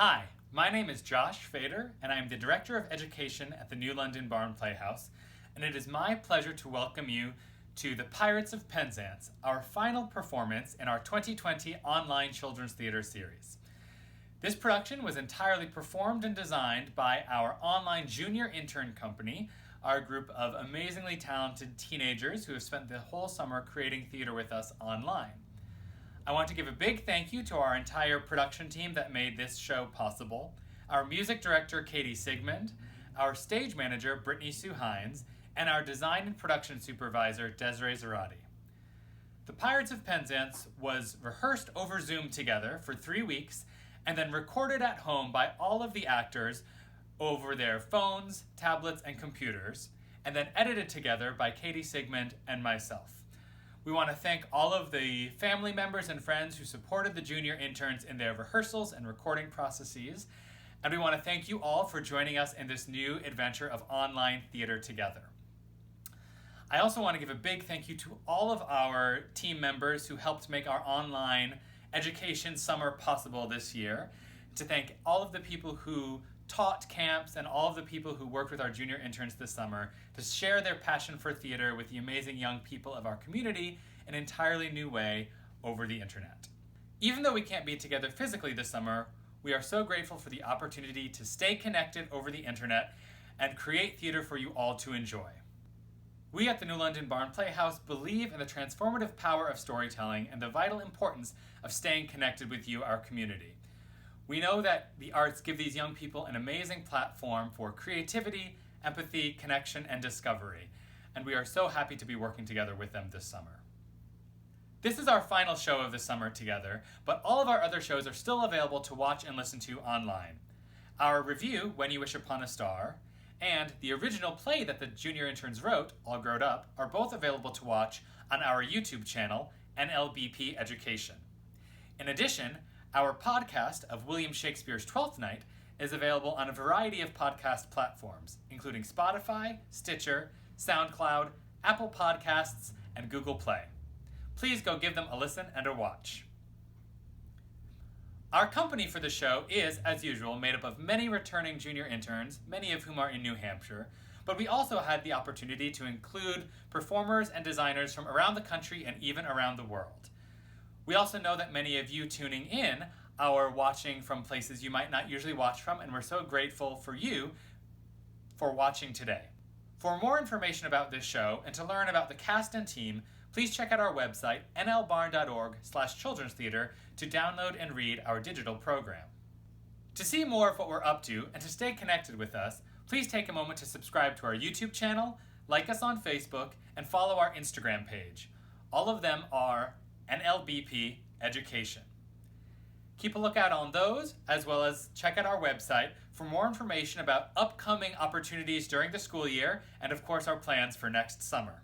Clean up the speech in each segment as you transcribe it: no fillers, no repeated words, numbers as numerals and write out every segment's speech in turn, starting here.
Hi, my name is Josh Fader, and I am the Director of Education at the New London Barn Playhouse, and it is my pleasure to welcome you to the Pirates of Penzance, our final performance in our 2020 online children's theater series. This production was entirely performed and designed by our online junior intern company, our group of amazingly talented teenagers who have spent the whole summer creating theater with us online. I want to give a big thank you to our entire production team that made this show possible, our music director Katie Siegmund, our stage manager Brittany Hines, and our design and production supervisor Desiree Zarate. The Pirates of Penzance was rehearsed over Zoom together for 3 weeks and then recorded at home by all of the actors over their phones, tablets, and computers, and then edited together by Katie Siegmund and myself. We want to thank all of the family members and friends who supported the junior interns in their rehearsals and recording processes, and we want to thank you all for joining us in this new adventure of online theater together. I also want to give a big thank you to all of our team members who helped make our online education summer possible this year, to thank all of the people who taught camps and all of the people who worked with our junior interns this summer to share their passion for theater with the amazing young people of our community in an entirely new way over the internet. Even though we can't be together physically this summer, we are so grateful for the opportunity to stay connected over the internet and create theater for you all to enjoy. We at the New London Barn Playhouse believe in the transformative power of storytelling and the vital importance of staying connected with you, our community. We know that the arts give these young people an amazing platform for creativity, empathy, connection, and discovery, and we are so happy to be working together with them this summer. This is our final show of the summer together, but all of our other shows are still available to watch and listen to online. Our review, When You Wish Upon a Star, and the original play that the junior interns wrote, All Growed Up, are both available to watch on our YouTube channel, NLBP Education. In addition, our podcast of William Shakespeare's Twelfth Night is available on a variety of podcast platforms, including Spotify, Stitcher, SoundCloud, Apple Podcasts, and Google Play. Please go give them a listen and a watch. Our company for the show is, as usual, made up of many returning junior interns, many of whom are in New Hampshire, but we also had the opportunity to include performers and designers from around the country and even around the world. We also know that many of you tuning in are watching from places you might not usually watch from, and we're so grateful for you for watching today. For more information about this show and to learn about the cast and team, please check out our website, nlbarn.org/children's theater, to download and read our digital program. To see more of what we're up to and to stay connected with us, please take a moment to subscribe to our YouTube channel, like us on Facebook, and follow our Instagram page. All of them are NLBP Education. Keep a lookout on those, as well as check out our website for more information about upcoming opportunities during the school year and, of course, our plans for next summer.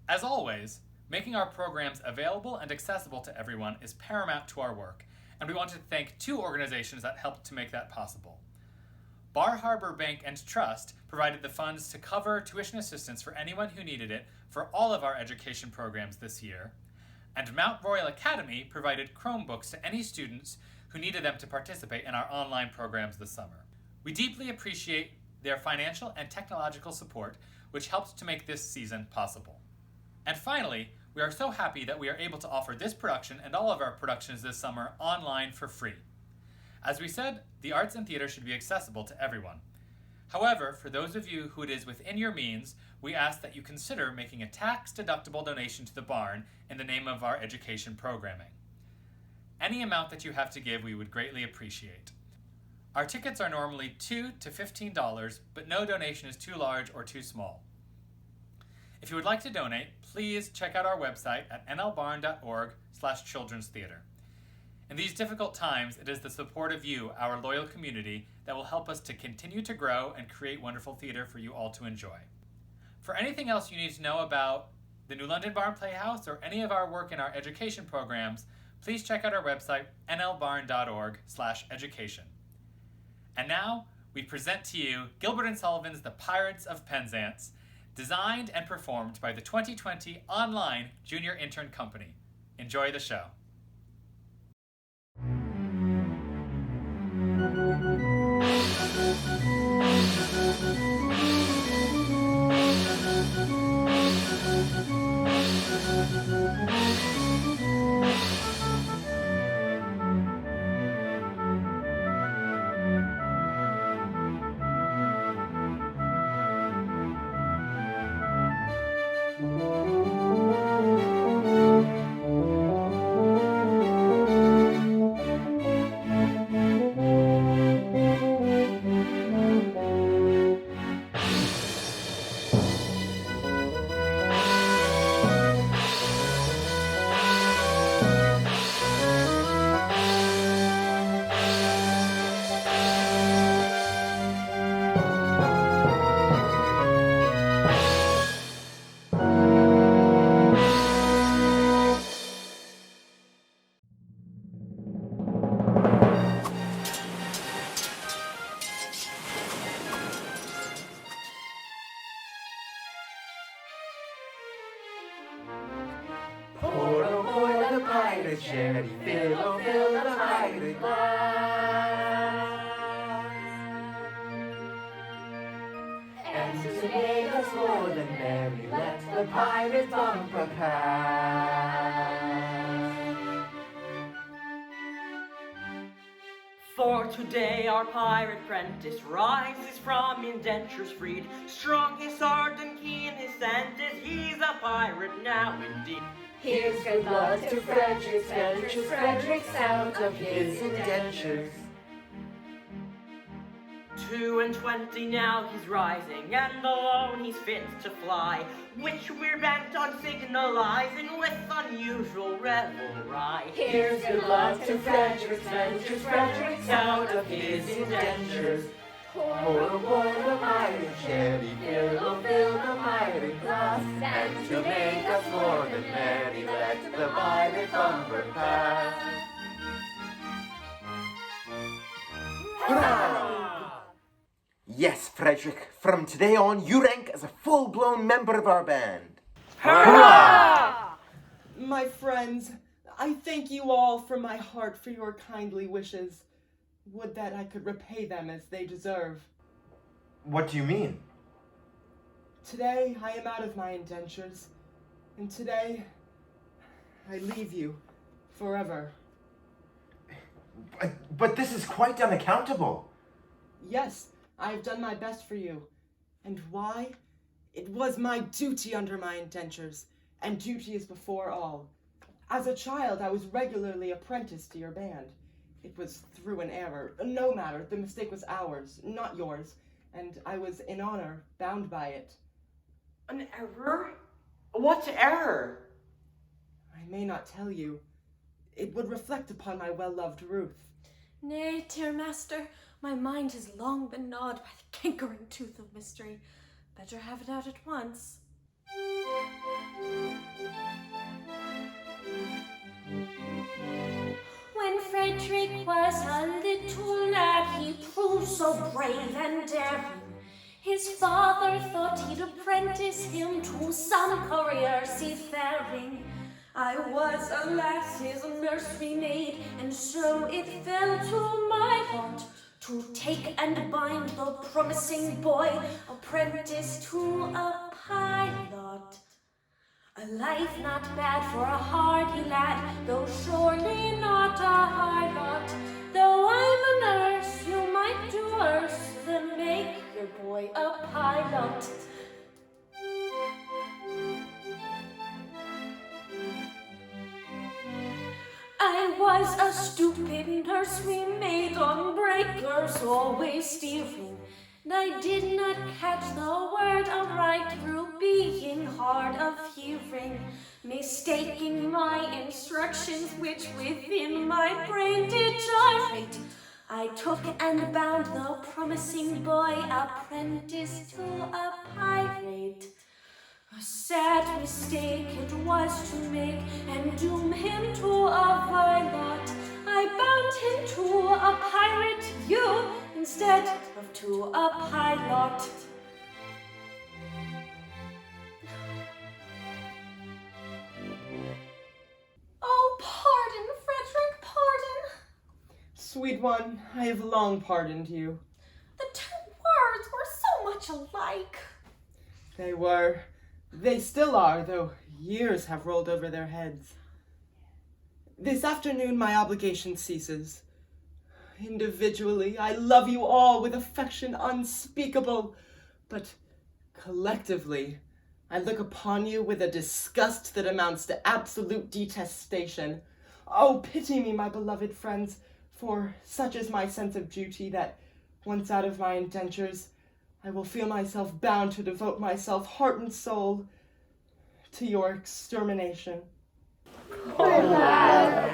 As always, making our programs available and accessible to everyone is paramount to our work, and we want to thank 2 organizations that helped to make that possible. Bar Harbor Bank and Trust provided the funds to cover tuition assistance for anyone who needed it for all of our education programs this year, and Mount Royal Academy provided Chromebooks to any students who needed them to participate in our online programs this summer. We deeply appreciate their financial and technological support, which helped to make this season possible. And finally, we are so happy that we are able to offer this production and all of our productions this summer online for free. As we said, the arts and theater should be accessible to everyone. However, for those of you who it is within your means, we ask that you consider making a tax-deductible donation to the barn in the name of our education programming. Any amount that you have to give, we would greatly appreciate. Our tickets are normally $2 to $15, but no donation is too large or too small. If you would like to donate, please check out our website at nlbarn.org/children's theater. In these difficult times, it is the support of you, our loyal community, that will help us to continue to grow and create wonderful theater for you all to enjoy. For anything else you need to know about the New London Barn Playhouse or any of our work in our education programs, please check out our website, nlbarn.org/education. And now, we present to you Gilbert and Sullivan's The Pirates of Penzance, designed and performed by the 2020 online Junior Intern Company. Enjoy the show. pirate sherry, fill, oh fill the pirate glass. And to make us more than merry, let the pirate bumper pass. For today our pirate prentice rises from indentures freed. Strong his sword and keen his sentence, he's a pirate now indeed. Here's good luck to Frederick's ventures, Frederick's out of his indentures. 22 now he's rising, and alone he's fit to fly, which we're bent on signalizing with unusual revelry. Here's good luck to Frederick's ventures, Frederick's out of his indentures. Pour the pirate sherry, fill, oh fill the pirate glass, and to make us more than merry, let the pirate bumper pass. Hurrah! Yes, Frederick, from today on, you rank as a full-blown member of our band. Hurrah! My friends, I thank you all from my heart for your kindly wishes. Would that I could repay them as they deserve. What do you mean? Today, I am out of my indentures, and today, I leave you forever. But this is quite unaccountable. Yes, I have done my best for you. And why? It was my duty under my indentures, and duty is before all. As a child, I was regularly apprenticed to your band. It was through an error. No matter, the mistake was ours, not yours, and I was in honor bound by it. An error? What error? I may not tell you. It would reflect upon my well-loved Ruth. Nay, dear master, my mind has long been gnawed by the cankering tooth of mystery. Better have it out at once. When Frederick was a little lad, he proved so brave and daring. His father thought he'd apprentice him to some courier seafaring. I was, alas, his nursery maid, and so it fell to my lot to take and bind the promising boy, apprentice to a pilot. A life not bad for a hardy lad, though surely not a high lot. Though I'm a nurse, you might do worse than make your boy a pilot. I was a stupid nursery maid on breakers, always steering, and I did not catch the word aright through being hard of hearing, mistaking my instructions which within my brain did gyrate. I took and bound the promising boy apprentice to a pirate. A sad mistake it was to make and doom him to a vile lot. I bound him to a pirate, you, instead of to a pilot. Oh, pardon, Frederick, pardon. Sweet one, I have long pardoned you. The two words were so much alike. They were. They still are, though years have rolled over their heads. This afternoon my obligation ceases. Individually, I love you all with affection unspeakable, but collectively, I look upon you with a disgust that amounts to absolute detestation. Oh, pity me, my beloved friends, for such is my sense of duty that, once out of my indentures, I will feel myself bound to devote myself, heart and soul, to your extermination. Poor lad.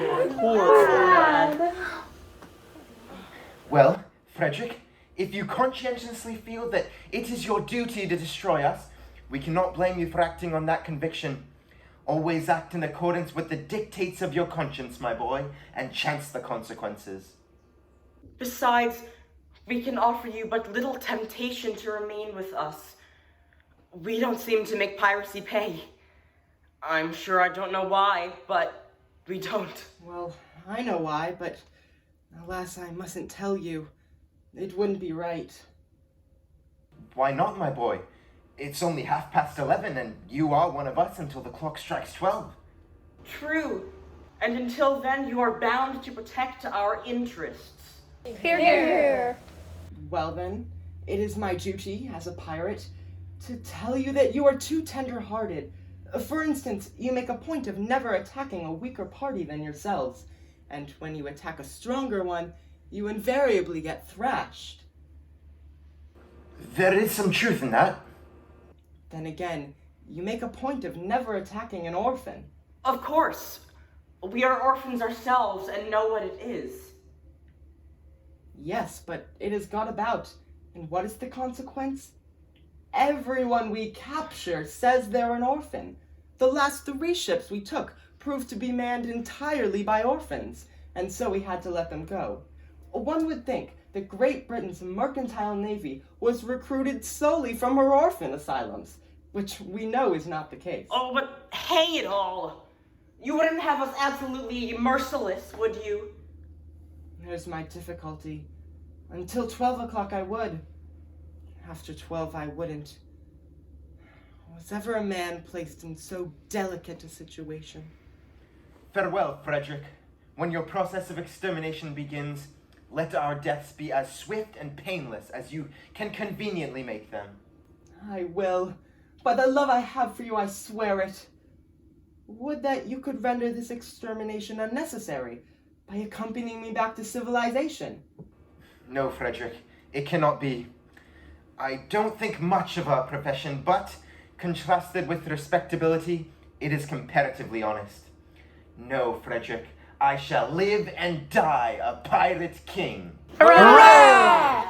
Well, Frederick, if you conscientiously feel that it is your duty to destroy us, we cannot blame you for acting on that conviction. Always act in accordance with the dictates of your conscience, my boy, and chance the consequences. Besides, we can offer you but little temptation to remain with us. We don't seem to make piracy pay. I'm sure I don't know why, but We don't. Well, I know why, but alas, I mustn't tell you. It wouldn't be right. Why not, my boy? It's only 11:30, and you are one of us until the clock strikes 12. True. And until then, you are bound to protect our interests. Hear, hear. Well then, it is my duty as a pirate to tell you that you are too tender-hearted. For instance, you make a point of never attacking a weaker party than yourselves, and when you attack a stronger one, you invariably get thrashed. There is some truth in that. Then again, you make a point of never attacking an orphan. Of course. We are orphans ourselves and know what it is. Yes, but it has got about, and what is the consequence? Everyone we capture says they're an orphan. The last 3 ships we took proved to be manned entirely by orphans, and so we had to let them go. One would think that Great Britain's mercantile navy was recruited solely from her orphan asylums, which we know is not the case. Oh, but hang it all! You wouldn't have us absolutely merciless, would you? There's my difficulty. Until 12 o'clock I would. After 12 I wouldn't. Was ever a man placed in so delicate a situation? Farewell, Frederick. When your process of extermination begins, let our deaths be as swift and painless as you can conveniently make them. I will. By the love I have for you, I swear it. Would that you could render this extermination unnecessary by accompanying me back to civilization. No, Frederick, it cannot be. I don't think much of our profession, but contrasted with respectability, it is comparatively honest. No, Frederick, I shall live and die a pirate king. Hooray!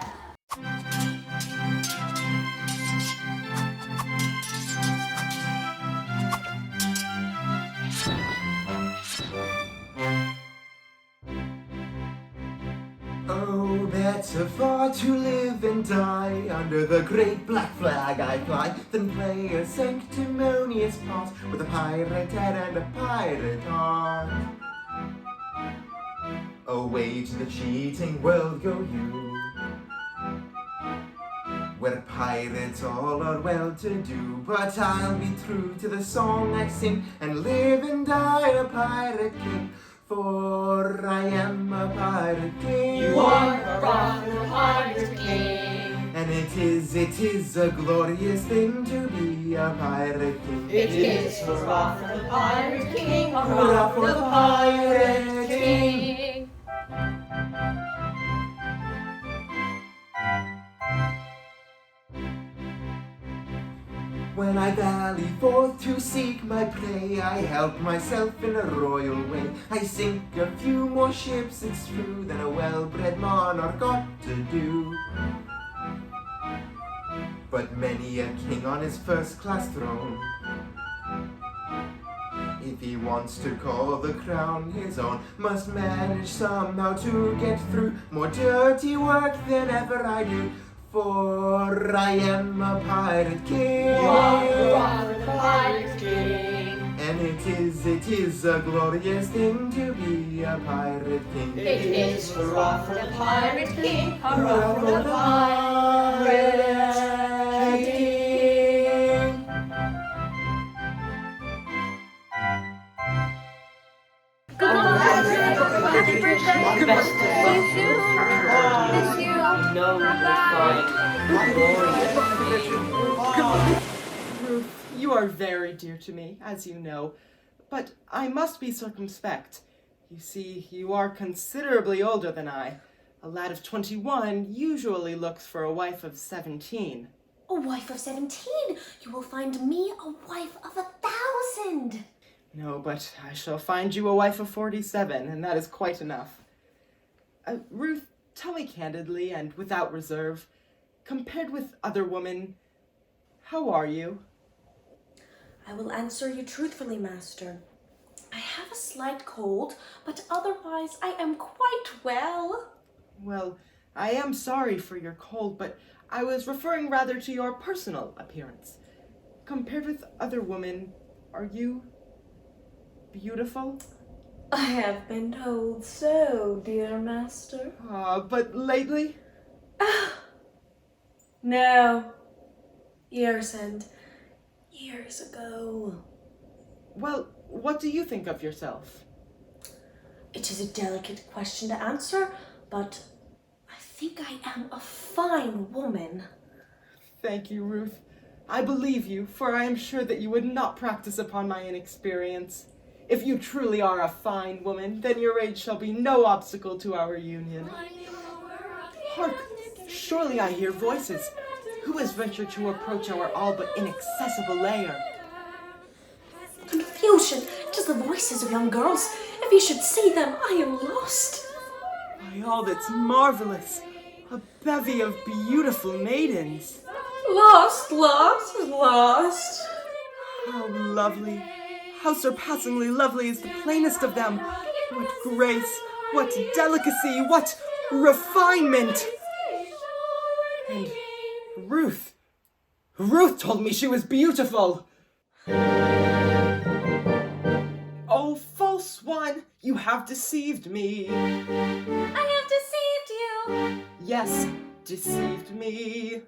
Oh, better far to live and die under the great black flag I fly than play a sanctimonious part with a pirate head and a pirate heart. Away to the cheating world go you, where pirates all are well to do. But I'll be true to the song I sing and live and die a pirate king. For I am a pirate king. You are a rotten pirate king. And it is a glorious thing to be a pirate king. It is hurrah for the pirate king. Hurrah Hurrah for for the the pirate pirate king. king. When I dally forth to seek my prey, I help myself in a royal way. I sink a few more ships, it's true, than a well-bred monarch ought to do. But many a king on his first-class throne, if he wants to call the crown his own, must manage somehow to get through more dirty work than ever I do. For I am a pirate king. You are the pirate king. And it is a glorious thing to be a pirate king. It is hurrah for the pirate king. Hurrah for the pirate king. Best of luck. Miss you. No, Ruth, you are very dear to me, as you know, but I must be circumspect. You see, you are considerably older than I. A lad of 21 usually looks for a wife of 17. A wife of 17? You will find me a wife of 1,000. No, but I shall find you a wife of 47, and that is quite enough. Ruth, tell me candidly and without reserve, compared with other women, how are you? I will answer you truthfully, master. I have a slight cold, but otherwise I am quite well. Well, I am sorry for your cold, but I was referring rather to your personal appearance. Compared with other women, are you beautiful? I have been told so, dear master. But lately? No. Years and years ago. Well, what do you think of yourself? It is a delicate question to answer, but I think I am a fine woman. Thank you, Ruth. I believe you, for I am sure that you would not practice upon my inexperience. If you truly are a fine woman, then your age shall be no obstacle to our union. Hark! Surely I hear voices. Who has ventured to approach our all but inaccessible lair? Confusion! It is the voices of young girls. If you should see them, I am lost. By all that's marvelous, a bevy of beautiful maidens. Lost, lost, lost. How lovely, how surpassingly lovely is the plainest of them. What grace, what delicacy, what refinement. And Ruth told me she was beautiful. Oh, false one, you have deceived me. I have deceived you. Yes, deceived me.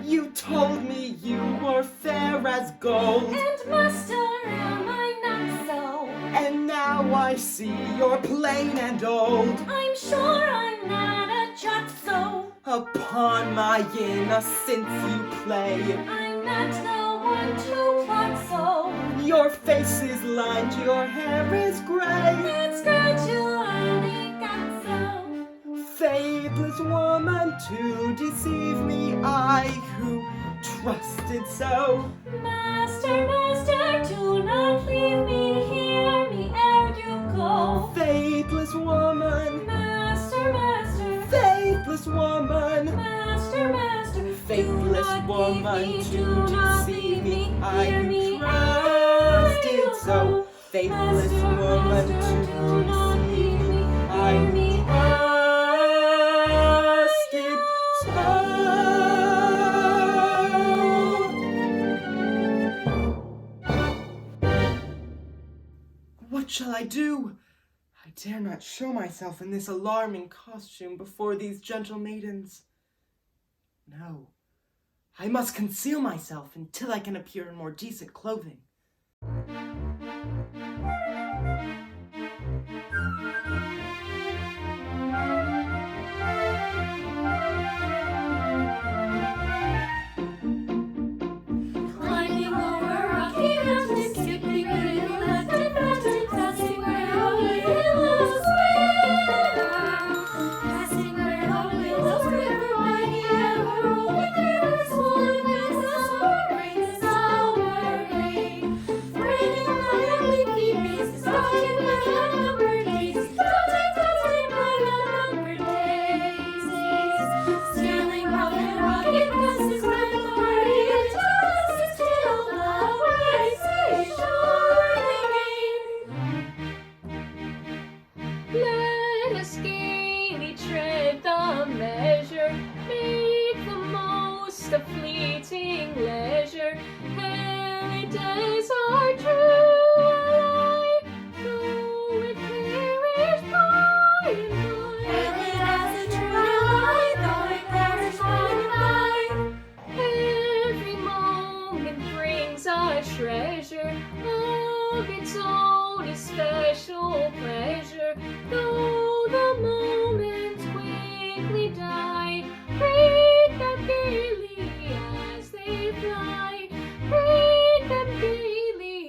You told me you were fair as gold. And master, am I not so? And now I see you're plain and old. I'm sure I'm not a jot so. Upon my innocence you play. I'm not the one to plot so. Your face is lined, your hair is gray. It's gradually got so. Faithless woman to deceive me, I who trusted so. Master, master, do not leave me, hear me ere you go. Faithless woman, Master, master, faithless woman, master, master, faithless do not woman leave me, to do not deceive leave me, me, I hear who me trusted ere you so. go. Faithless Master, woman master, to do not deceive leave me, me, I hear who me trusted so. What shall I do? I dare not show myself in this alarming costume before these gentle maidens. No, I must conceal myself until I can appear in more decent clothing. Climbing over rocky mountains, skipping river, left and mountain, passing where the willows swim. Passing where the willows river, mighty ever rolling river, swollen with the summer rain, the summer rain. Raining on my unleafy breezes, dotted by unnumbered daisies, dotted by unnumbered daisies. Sailing rough and rugged passes, where the party and tosses till the races surely gain. Let us gaily tread the measure, make the most of fleeting leisure. Heritage our true ally, though it perish by and by. Hail as a true ally, though it perish by and by. Every moment brings a treasure of its own especial pleasure, though the moments quickly die. Greet them gaily as they fly. Greet them gaily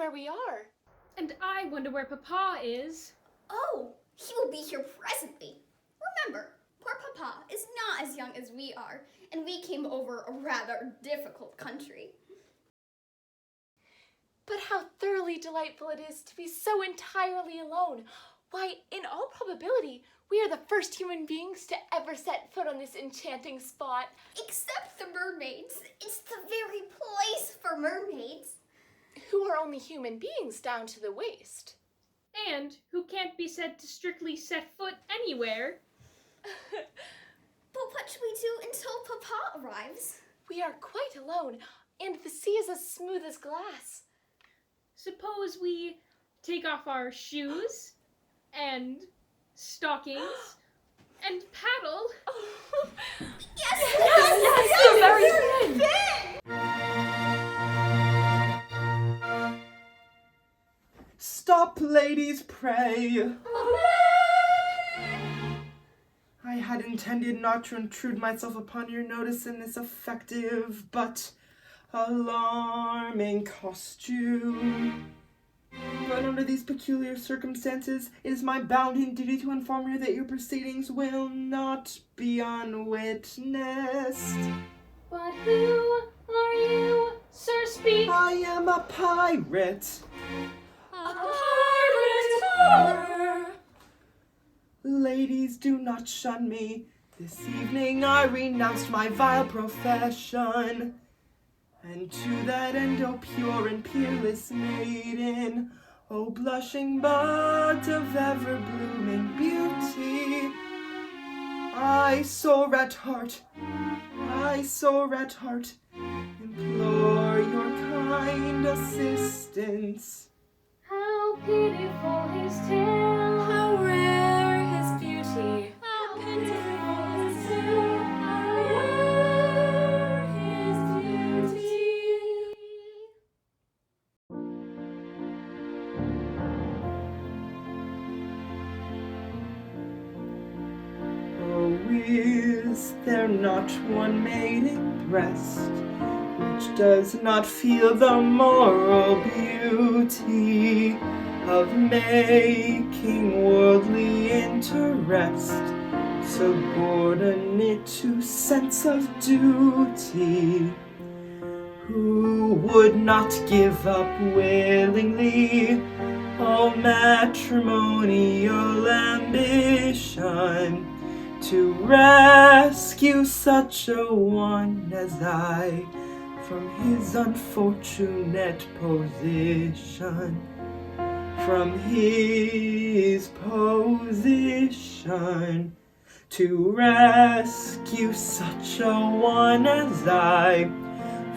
where we are. And I wonder where Papa is. Oh, he will be here presently. Remember, poor Papa is not as young as we are, and we came over a rather difficult country. But how thoroughly delightful it is to be so entirely alone. Why, in all probability, we are the first human beings to ever set foot on this enchanting spot. Except the mermaids. It's the very place for mermaids. Who are only human beings down to the waist. And who can't be said to strictly set foot anywhere. But what should we do until Papa arrives? We are quite alone, and the sea is as smooth as glass. Suppose we take off our shoes and stockings and paddle. Yes! Stop, ladies, pray. I had intended not to intrude myself upon your notice in this effective but alarming costume. But under these peculiar circumstances, it is my bounden duty to inform you that your proceedings will not be unwitnessed. But who are you, Sir Speak? I am a pirate. A pirate! Ladies, do not shun me. This evening I renounced my vile profession. And to that end, O pure and peerless maiden, O blushing bud of ever-blooming beauty, I sore at heart, implore your kind assistance. How beautiful his tale. How rare his beauty. How pitiful his tale. How rare his beauty. Oh, is there not one maiden breast which does not feel the moral beauty of making worldly interest subordinate to sense of duty? Who would not give up willingly all matrimonial ambition to rescue such a one as I from his unfortunate position? From his position, to rescue such a one as I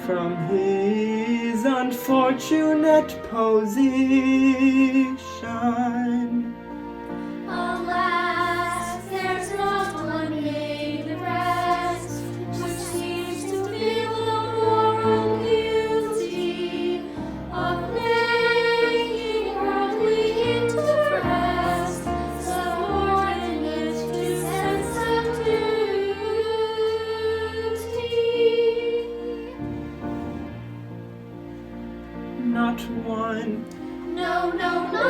from his unfortunate position. Alas, there's not one maiden breast which seems to feel the moral beauty of making worldly interest subordinate to sense of duty. Not one, No, not one.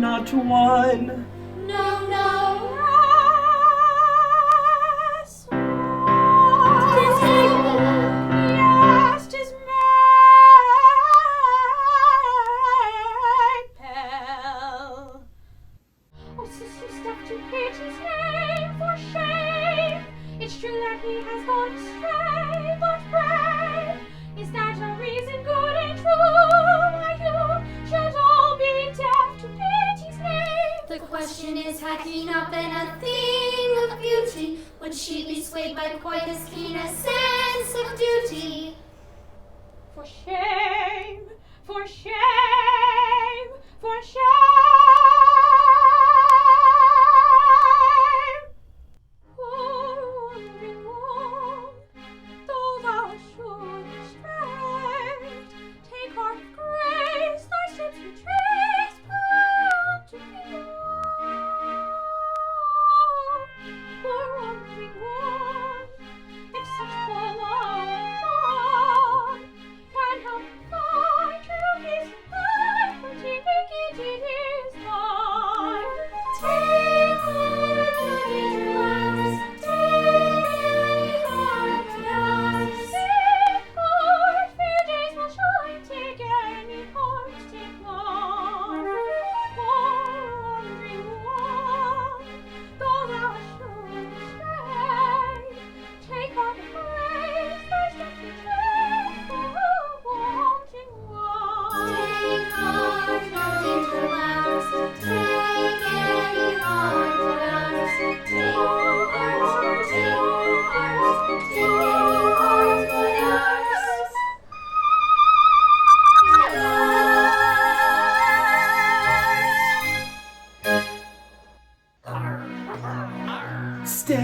not one. No, yes, 'tis yes, 'tis Maybell. Oh, sister, step to Pity's name for shame. It's true that he has gone astray, but brave. Is that a reason good and true? Why you should all be deaf to Pity's name? The question is, had he not been a thing of beauty, would she be swayed by quite as keen a sense of duty? For shame, for shame, for shame. Poor wandering one, though thou should be straight, take heart of grace, thy steps retrace, proud to be one. Poor wandering one, if such forlorn one can help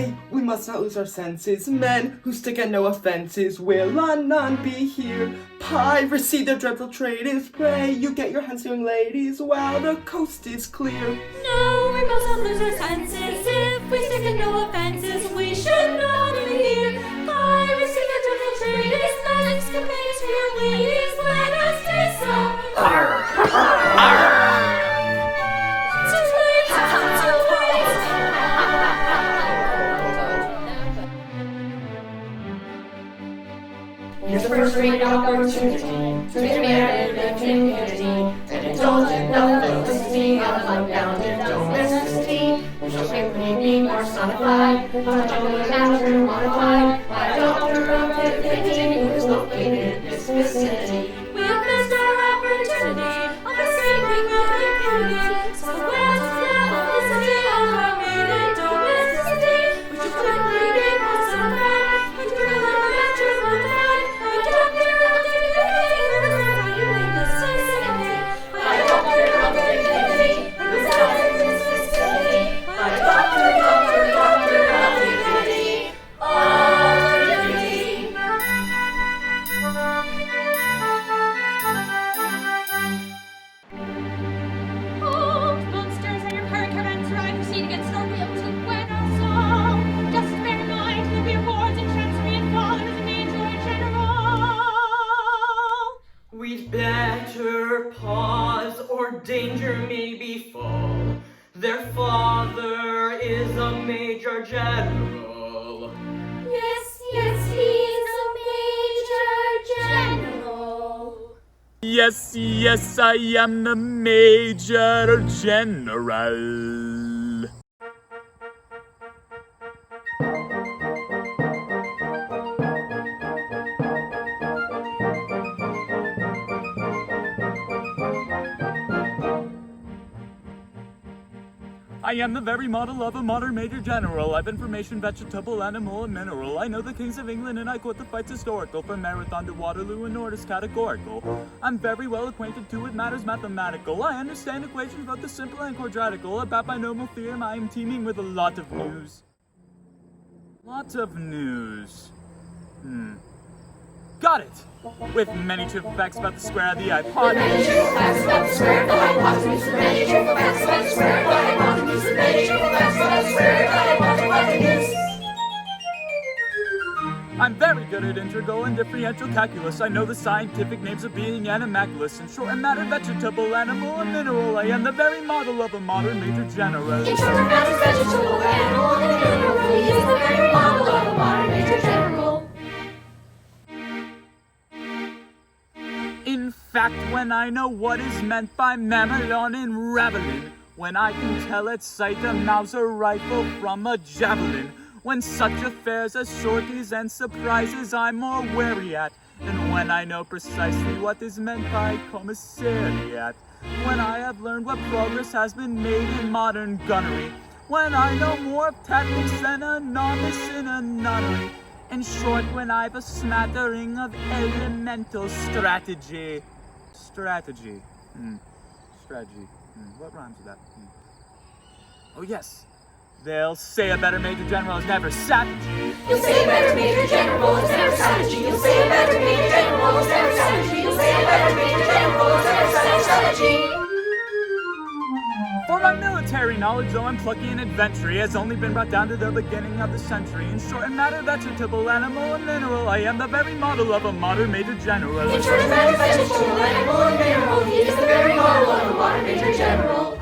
Nay, we must not lose our senses. Men who stick at no offenses will none be here. Piracy, their dreadful trade is. Pray you get your hands, young ladies, while the coast is clear. No, we must not lose our senses. If we stick at no offenses, we should not be here. Piracy, the dreadful trade is. Not escapades for young ladies. Let us decide. Here's the first great opportunity to make merit and impunity, and indulgent felicity of unbounded domesticity. We shall swiftly be personified, by a jubilant master modified, by a doctor of divinity who is located in this vicinity. We'll miss our opportunity of escaping with impunity. So the world's felicity of our maiden domesticity. We shall quickly be personified, and jubilant masters modified. We'd better pause, or danger may befall. Their father is a major general. Yes, he's a major general. Yes, I am the Major General. I am the very model of a modern Major General. I've information, vegetable, animal, and mineral. I know the kings of England and I quote the fights historical, from Marathon to Waterloo and Nordis categorical. I'm very well acquainted too with matters mathematical. I understand equations both the simple and quadratical. About binomial theorem I am teeming with a lot of news. Lots of news. Got it! With many trivial facts about the square of the hypotenuse. Many trivial facts about the square of the hypotenuse. Many trivial facts about the square of the hypotenuse. Many trivial facts about the square of the hypotenuse. I'm very good at integral and differential calculus. I know the scientific names of being animalculous. In short, and matter, vegetable, animal, and mineral. I am the very model of a modern Major General. In short, and matter, vegetable, animal, and mineral. He is the very model of a modern Major General. In fact, when I know what is meant by mamelon and ravelin, when I can tell at sight a Mauser rifle from a javelin, when such affairs as sorties and surprises I'm more wary at, and when I know precisely what is meant by commissariat, when I have learned what progress has been made in modern gunnery, when I know more of tactics than a novice in a nunnery, in short, when I've a smattering of elemental strategy. Strategy. What rhymes with that? Oh, yes. They'll say a better Major General is never strategy. You'll say a better Major General is never strategy. You'll say a better Major General is never strategy. You'll say a better Major General is never strategy. For my military knowledge, though I'm plucky and adventurous, has only been brought down to the beginning of the century. In short, and matter, vegetable, animal, and mineral, I am the very model of a modern Major General. In short, and matter, vegetable, animal, and mineral, he is the very model of a modern Major General.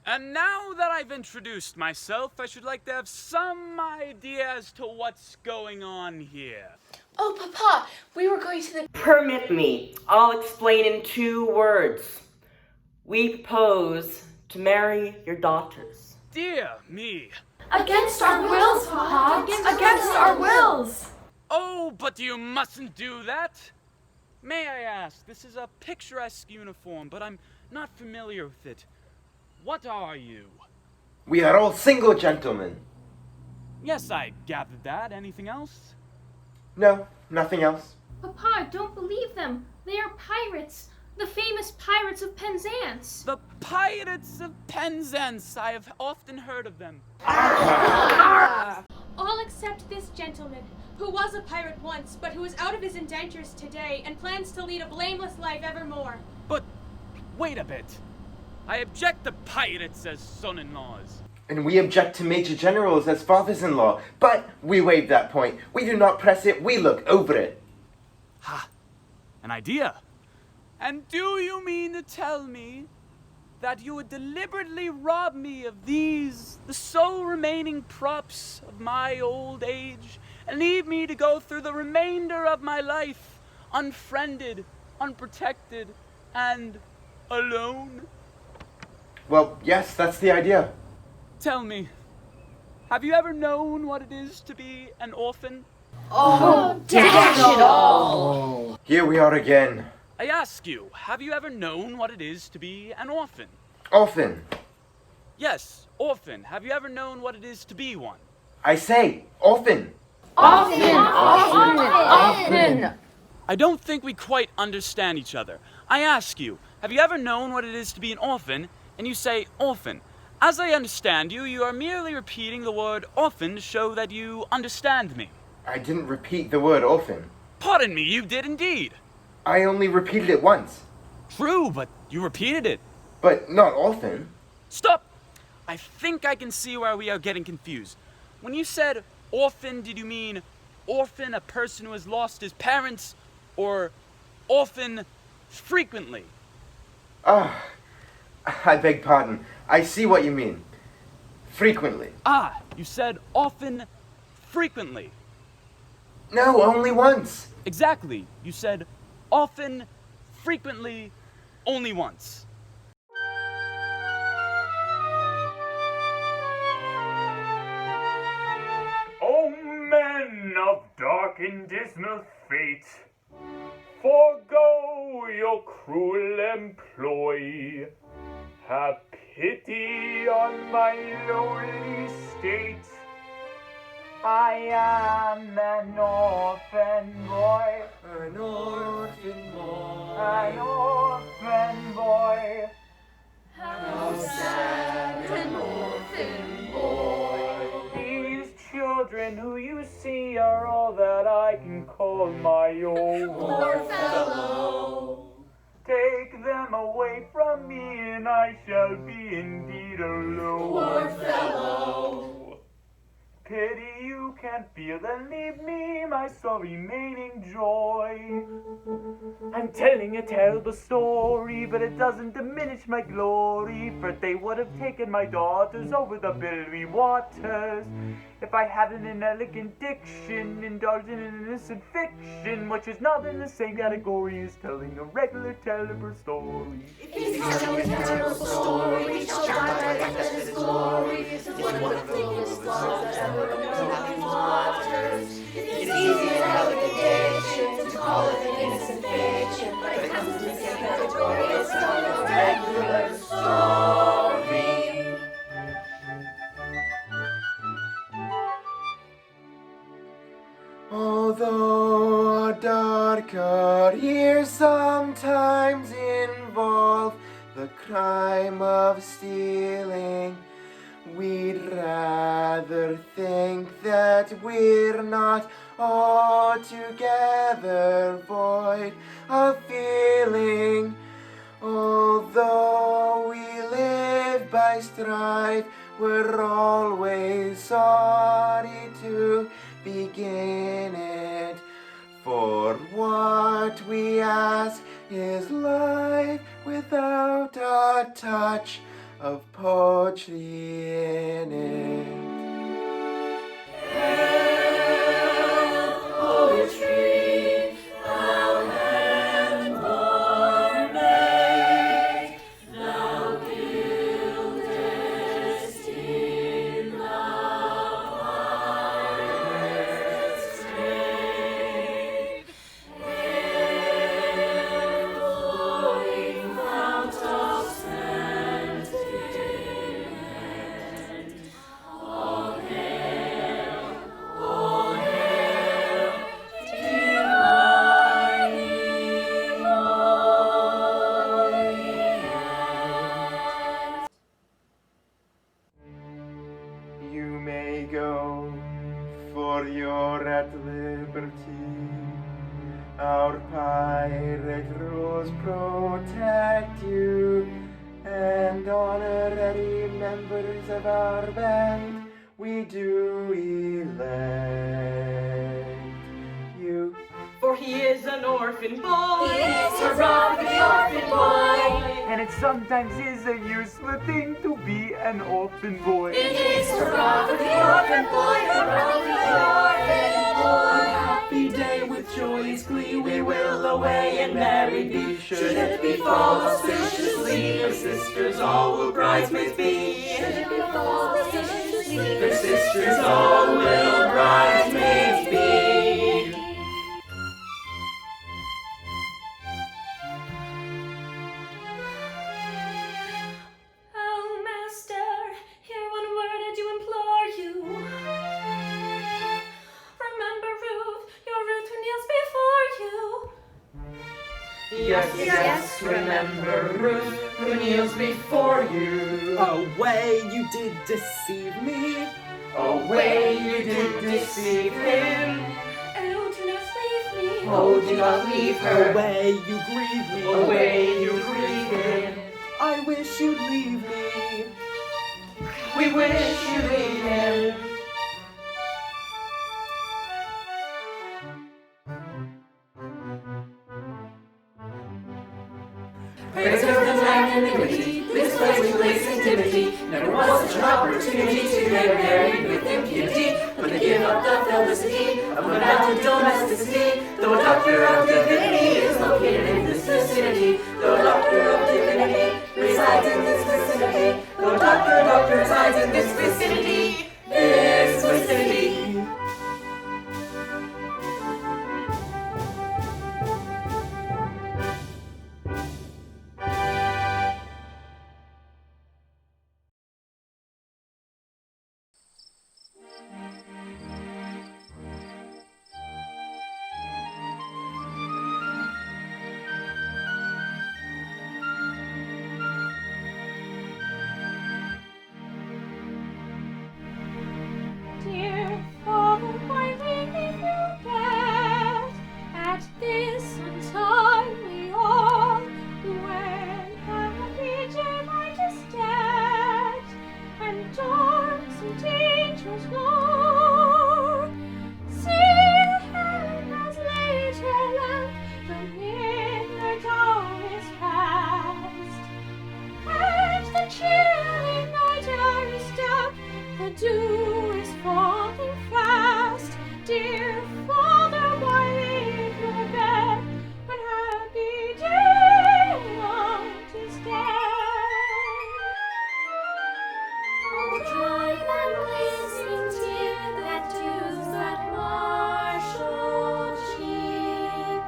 And now that I've introduced myself, I should like to have some idea as to what's going on here. Oh, Papa, we were going to the... Permit me. I'll explain in 2 words. We propose to marry your daughters. Dear me. Against our wills, Papa! Against our wills! Oh, but you mustn't do that. May I ask, this is a picturesque uniform, but I'm not familiar with it. What are you? We are all single gentlemen. Yes, I gathered that. Anything else? No, nothing else. Papa, don't believe them. They are pirates. The Penzance? The Pirates of Penzance. I have often heard of them. All except this gentleman, who was a pirate once, but who is out of his indentures today and plans to lead a blameless life evermore. But wait a bit. I object to pirates as son-in-laws. And we object to major generals as fathers-in-law. But we waive that point. We do not press it, we look over it. Ha! An idea. And do you mean to tell me that you would deliberately rob me of these, the sole remaining props of my old age, and leave me to go through the remainder of my life unfriended, unprotected, and alone? Well, yes, that's the idea. Tell me, have you ever known what it is to be an orphan? Oh, dash it all! Here we are again. I ask you, have you ever known what it is to be an orphan? Orphan. Yes, orphan. Have you ever known what it is to be one? I say, orphan. Often! I don't think we quite understand each other. I ask you, have you ever known what it is to be an orphan? And you say, orphan. As I understand you, you are merely repeating the word orphan to show that you understand me. I didn't repeat the word orphan. Pardon me, you did indeed. I only repeated it once. True, but you repeated it. But not orphan. Stop! I think I can see where we are getting confused. When you said orphan, did you mean orphan, a person who has lost his parents, or orphan frequently? Ah, I beg pardon. I see what you mean. Frequently. Ah, you said often, frequently. No, only once. Exactly. You said often, frequently, only once. O men of dark and dismal fate, forego your cruel employ. Have pity on my lowly state. I am an orphan boy. An orphan boy. An orphan boy. How sad an orphan boy. These children who you see are all that I can call my own. Poor fellow. Take them away from me and I shall be indeed alone. Poor fellow. Pity you can't feel, then leave me my sole remaining joy. I'm telling a terrible story, but it doesn't diminish my glory, for they would have taken my daughters over the billowy waters if I had an inelegant diction, indulged in an innocent fiction, which is not in the same category as telling a regular terrible story. If you tell a terrible story, we shall die by his glory. It's one of the biggest floods that ever known these waters. It's easy in elegant diction to call it an innocent fiction, but it comes in the same category as telling a regular story. Although darker years sometimes involve the crime of stealing, we'd rather think that we're not altogether void of feeling. Although we live by strife, we're always sorry to begin it. For what we ask is life without a touch of poetry in it. Poetry, thou hand born maid, thou gildest in the pirate's trade. Flowing fount of sentiment, angels protect you, and honorary members of our band, we do elect you. For he is an orphan boy. He is hurrah for the orphan boy. And it sometimes is a useful thing to be an orphan boy. It is hurrah for the orphan boy, hurrah for the orphan boy. Happy day with joyous glee, we will away and merry be. Should it befall auspiciously, their sisters all will bridesmaids be. Should it befall auspiciously, Their sisters all will bridesmaids be. Oh, master, hear one word I do implore you. Remember Ruth, your Ruth who kneels before you. Yes, yes, remember Ruth, who kneels before you. Away you did deceive me. Away you did deceive him. Oh, do not leave me. Oh, do not leave her. Away you grieve me. Away you grieve him. I wish you'd leave me. We wish you leave him. Praise of the land and liberty, this place we place in Timothy. Never was such an opportunity to get married with impunity, but they give up the felicity of unbounded domesticity. Though a doctor of divinity is located in this vicinity, though a doctor of divinity resides in this vicinity, though a doctor resides in this vicinity, this vicinity. Dear Father, why leave me forget at this untimely hour, when happy day might is dead, and darks and dangers more? See, heaven has laid her lamp, the midnight hour is past, and the chilly night air is damp, the dew is falling fast. Dear Father, why leave your bed when happy daylight is dead? Oh, dry that blazing tear that dews that martial cheek.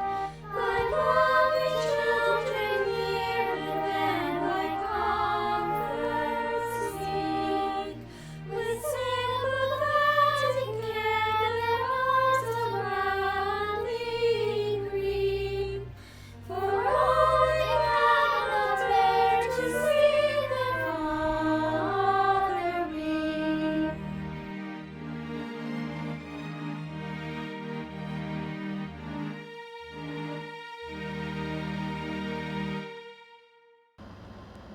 Thy loving children near, and thy comfort seek. With sympathetic care their arms around thee creep. For all they cannot bear to see their father weep.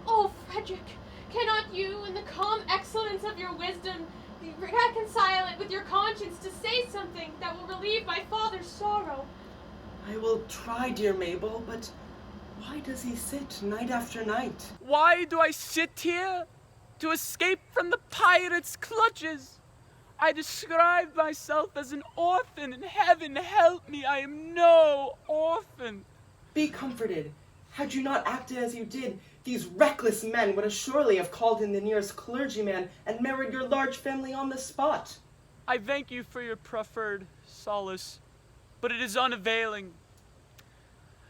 Oh, Frederick, cannot you, in the calm excellence of your wisdom, reconcile it with your conscience to say something that will relieve my father's sorrow? I will try, dear Mabel, but why does he sit night after night? Why do I sit here? To escape from the pirates' clutches. I described myself as an orphan, and heaven help me, I am no orphan. Be comforted. Had you not acted as you did, these reckless men would surely have called in the nearest clergyman and married your large family on the spot. I thank you for your proffered solace, but it is unavailing.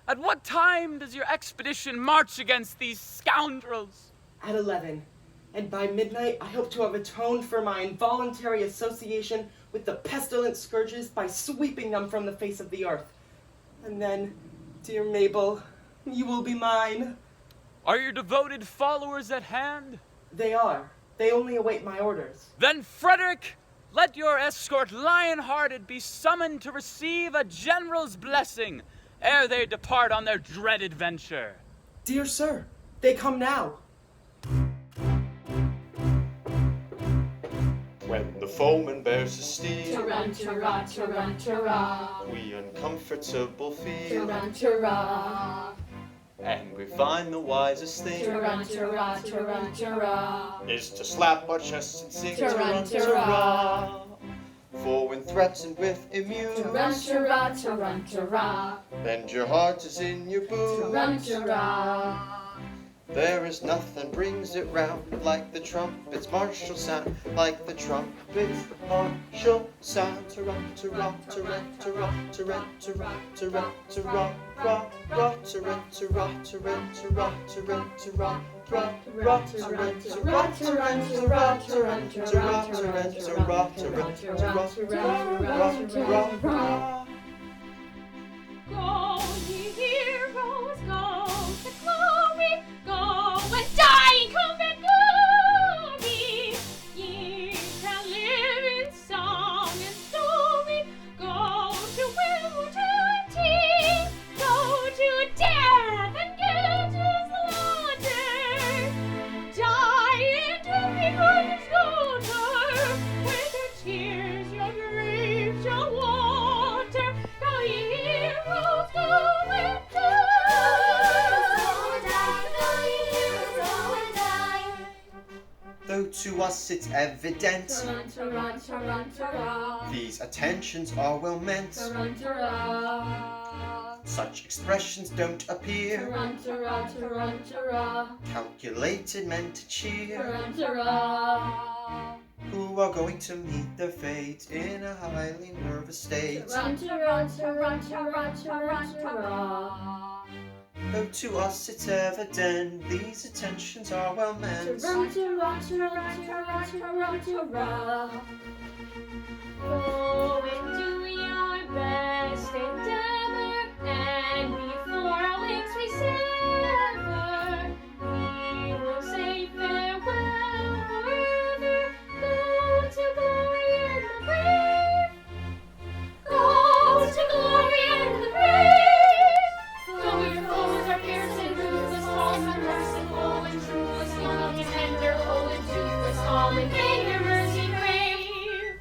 At what time does your expedition march against these scoundrels? At 11. And by midnight, I hope to have atoned for my involuntary association with the pestilent scourges by sweeping them from the face of the earth. And then, dear Mabel, you will be mine. Are your devoted followers at hand? They are. They only await my orders. Then, Frederick, let your escort, lion-hearted, be summoned to receive a general's blessing ere they depart on their dreaded venture. Dear sir, they come now. When the foeman bears a steed, Turun, turra, turun, turra. we uncomfortable feel, Turun, turra. and we find the wisest thing Turun, turra, turun, turra. is to slap our chests and sing Turun, turun, turra. turra. For when threatened with immune, Turun, turra, turun, turra. bend your heart is in your boots. Turun, turra. There is nothing brings it round like the trumpet's martial sound, like the trumpet's martial sound. Turun, turra, turun, turra, turun, turra, turun, turra, ra, ra, turun, turra, turun, turra, turun, turra, ra, ra, turun, turra, turun, turra, turun, turra, turun, turra, turun, turra, ra, ra. Go, ye heroes, go to glory, go and die in combat glory. Ye shall live in song and story, go to immortality, go to death and get his laughter. Die in every God's daughter, with her tears your grave shall water. Go, ye heroes, go and Though to us it's evident, Turun, turun, turun, turra. these attentions are well meant. Turun, turra. Such expressions don't appear Turun, turra, turun, turra. calculated meant to cheer, Turun, turra. who are going to meet their fate in a highly nervous state. Turun, turun, turun, turun, turun, turra. Though to us it's evident, these attentions are well meant. Turun, turun, turun, turun, turun, turra. Go and do your best endeavor, and before our links we sever, we will say farewell forever. Go to glory and the brave. Go to glory and the brave. Though your foes are fierce and ruthless, false and merciful and truthless, young and tender, old and toothless, all in vain your mercy crave.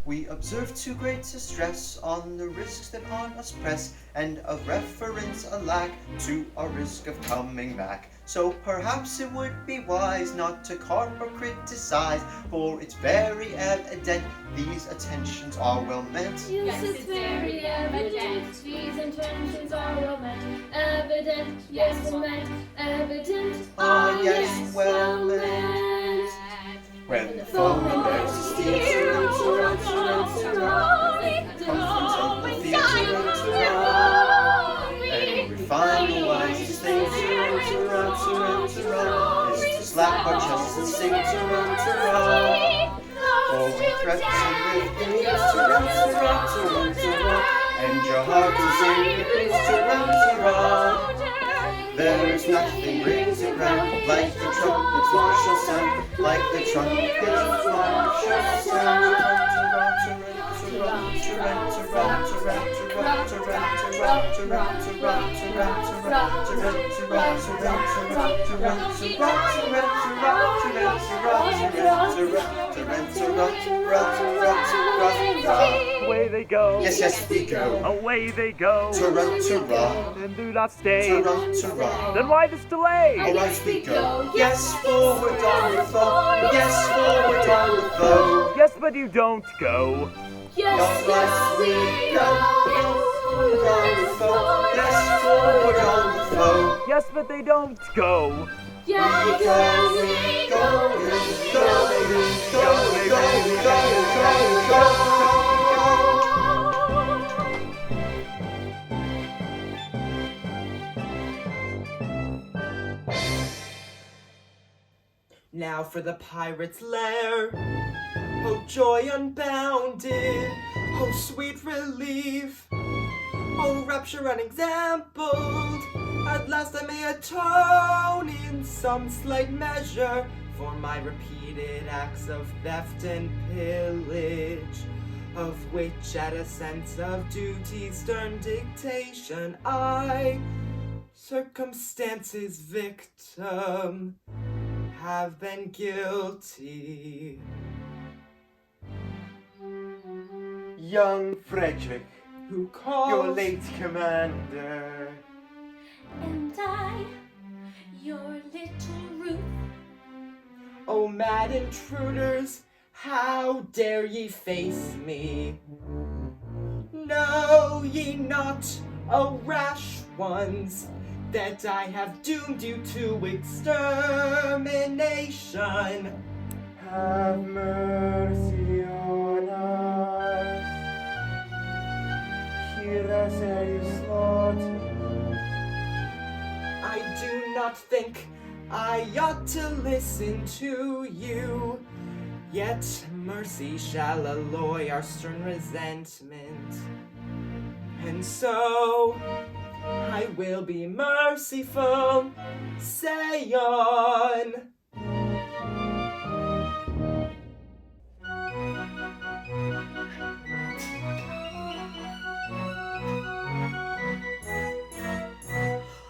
We observe too great a stress on the risks that on us press, and of reference a lack to a risk of coming back. So perhaps it would be wise not to carp or criticize, for it's very evident these attentions are well meant. Yes, it's very evident, these intentions are well meant. Evident, yes, well meant. Evident, Ah, yes, well meant. When the foeman bears his steed, turun, turun, turun, turun, comfortable feet, turun, turun, and we find the wisest thing, turun, turun, turun, turun, is to slap our chests and sing, turun, turun. For we threaten with enemies, turun, turun, turun, turun, and your heart is in your boots, turun, turun. There is nothing brings it round like the trumpet's martial sound, like the trumpet's martial sound. Away they go. Yes, yes, we go. Away they go. Turun, turra. And do not stay. Turun, turra. Then why this delay? Alright, we go. Yes, forward on the foe. Yes, forward on the foe. Yes, but you don't go. Yes, yes, we go. Forward on the foe. Yes, forward on the foe. Yes, but they don't go. Yes, We go, we go, we go, we go, we go, we go, we go. Now for the pirate's lair. Oh, joy unbounded. Oh, sweet relief. Oh, rapture unexampled. At last I may atone in some slight measure for my repeated acts of theft and pillage. of which at a sense of duty's stern dictation I, circumstance's victim, have been guilty. Young Frederick, who calls your late commander, And I, your little Ruth. O mad intruders, how dare ye face me? Know ye not, O rash ones, that I have doomed you to extermination? have mercy on us. Hear us ere you slaughter. I do not think I ought to listen to you, yet mercy shall alloy our stern resentment. And so I will be merciful, say on.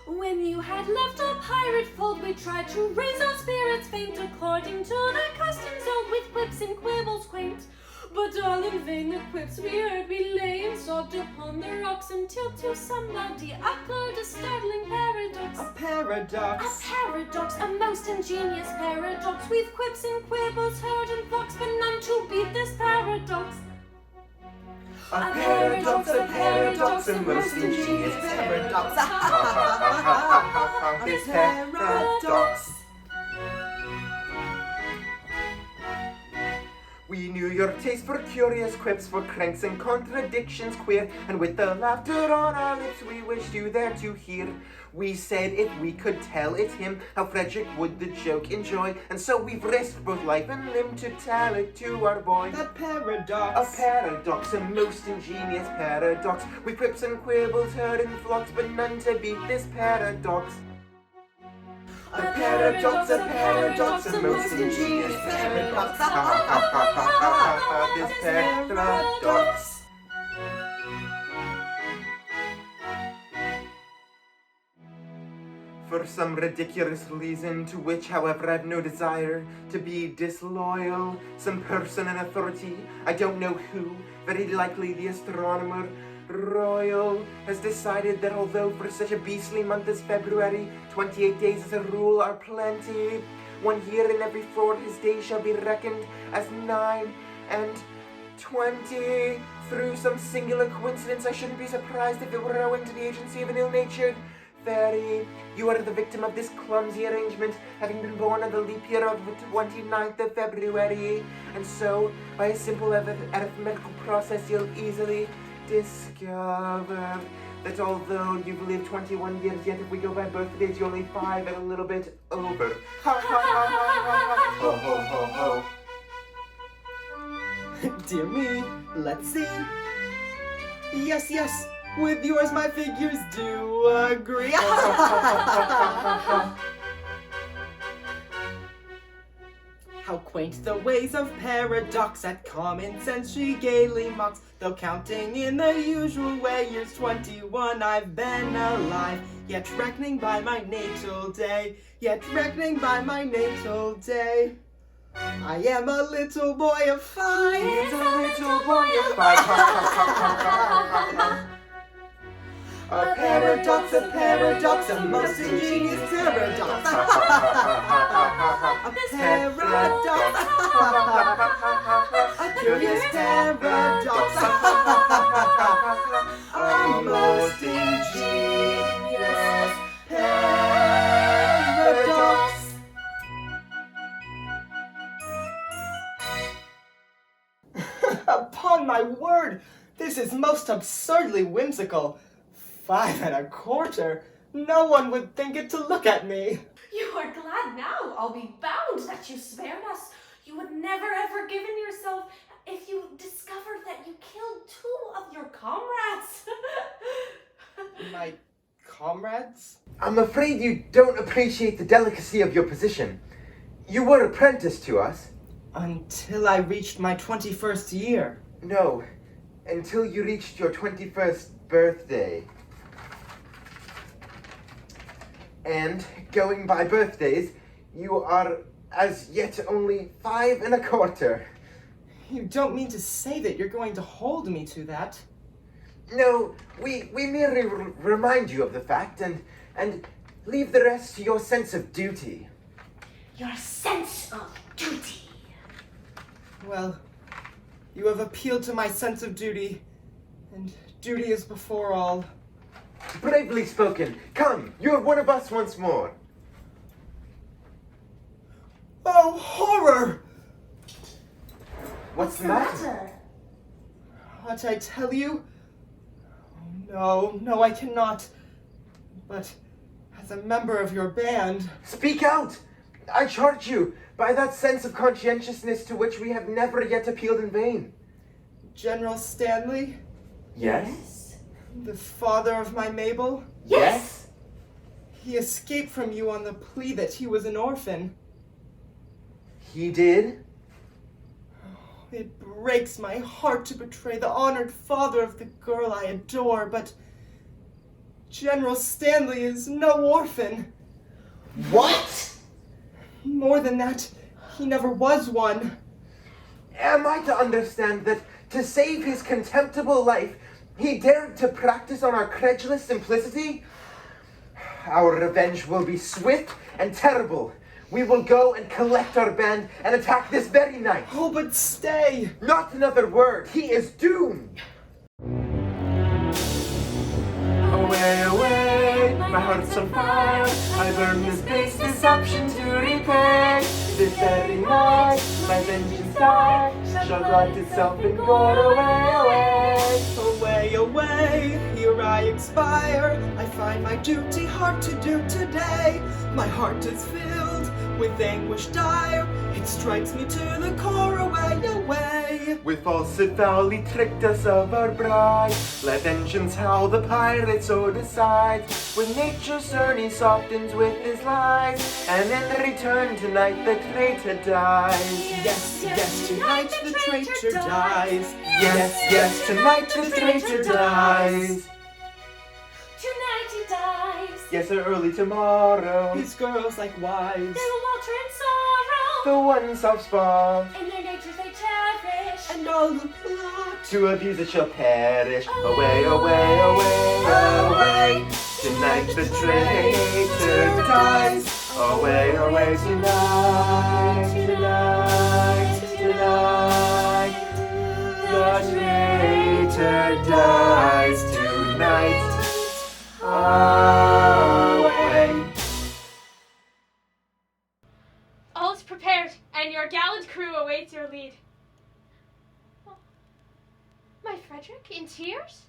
When you had left our pirate fold, we tried to raise our spirits faint according to the customs old, with quips and quibbles quaint. But all in vain the quips we heard, we lay and sobbed upon the rocks, until to somebody occurred a startling paradox. A paradox. A paradox, a most ingenious paradox. We've quips and quibbles heard in flocks, but none to beat this paradox. A paradox, a paradox, a most ingenious paradox. This paradox. We knew your taste for curious quips, for cranks and contradictions queer, and with the laughter on our lips we wished you there to hear. We said if we could tell it him, how Frederick would the joke enjoy, and so we've risked both life and limb to tell it to our boy. A paradox. A paradox, a most ingenious paradox. We quips and quibbles heard in flocks, but none to beat this paradox. A paradox, a paradox, a most ingenious paradox. This paradox. For some ridiculous reason, to which, however, I've no desire to be disloyal, some person in authority, I don't know who, very likely the astronomer Royal, has decided that although for such a beastly month as February, 28 days as a rule are plenty, 1 year in every 4 his days shall be reckoned as 9 and 20. Through some singular coincidence, I shouldn't be surprised if it were owing to the agency of an ill-natured fairy. You are the victim of this clumsy arrangement, having been born on the leap year of the 29th of February, and so, by a simple arithmetical process, you'll easily discover that although you've lived 21 years, yet if we go by birthdays, you're only 5 and a little bit over. Ha ha ha ha ha ha! Ho ho ho ho! Dear me, let's see. Yes, yes, with yours my figures do agree. How quaint the ways of paradox, at common sense she gaily mocks. Though counting in the usual way, years 21 I've been alive. Yet reckoning by my natal day, I am a little boy of 5. He's a little boy of 5. A paradox, a paradox, a most ingenious paradox. A paradox, a curious paradox. A most ingenious paradox. Upon my word, this is most absurdly whimsical. 5 1/4. No one would think it to look at me. You are glad now, I'll be bound, that you spared us. You would never have forgiven yourself if you discovered that you killed 2 of your comrades. My comrades? I'm afraid you don't appreciate the delicacy of your position. You were apprenticed to us. Until I reached my 21st year. No, until you reached your 21st birthday. And, going by birthdays, you are as yet only 5 1/4. You don't mean to say that you're going to hold me to that? No, we merely remind you of the fact and leave the rest to your sense of duty. Your sense of duty. Well, you have appealed to my sense of duty, and duty is before all. Bravely spoken. Come, you're one of us once more. Oh, horror! What's the matter? Ought I tell you? Oh, no, I cannot. But as a member of your band... Speak out! I charge you by that sense of conscientiousness to which we have never yet appealed in vain. General Stanley? Yes? The father of my Mabel? Yes? He escaped from you on the plea that he was an orphan. He did? It breaks my heart to betray the honored father of the girl I adore, but General Stanley is no orphan. What? More than that, he never was one. Am I to understand that to save his contemptible life, he dared to practice on our credulous simplicity? Our revenge will be swift and terrible. We will go and collect our band and attack this very night. Oh, but stay! Not another word. He is doomed. Away, away, my heart's on fire. I burn this base deception to repay. This very night, my vengeance die. Shall glut itself in gore. Away, away. Away, away, here I expire. I find my duty hard to do today. My heart is filled with anguish dire. It strikes me to the core. Away, away. With falsehood foully tricked us of our bride. Let vengeance howl, the pirate so decides. When nature's journey softens with his lies, and in return tonight the traitor dies. Yes, yes, tonight the traitor dies. Yes, yes, tonight the traitor dies. Tonight he dies. Yes, or early tomorrow. His girls likewise. They will alter in sorrow. The ones of spawn. In their natures they cherish. And all who plot to abuse it shall perish. Away, away, away, away. Tonight the traitor dies. Away, away, tonight, tonight, tonight. The traitor dies tonight. Away. All's prepared, and your gallant crew awaits your lead. My Frederick, in tears?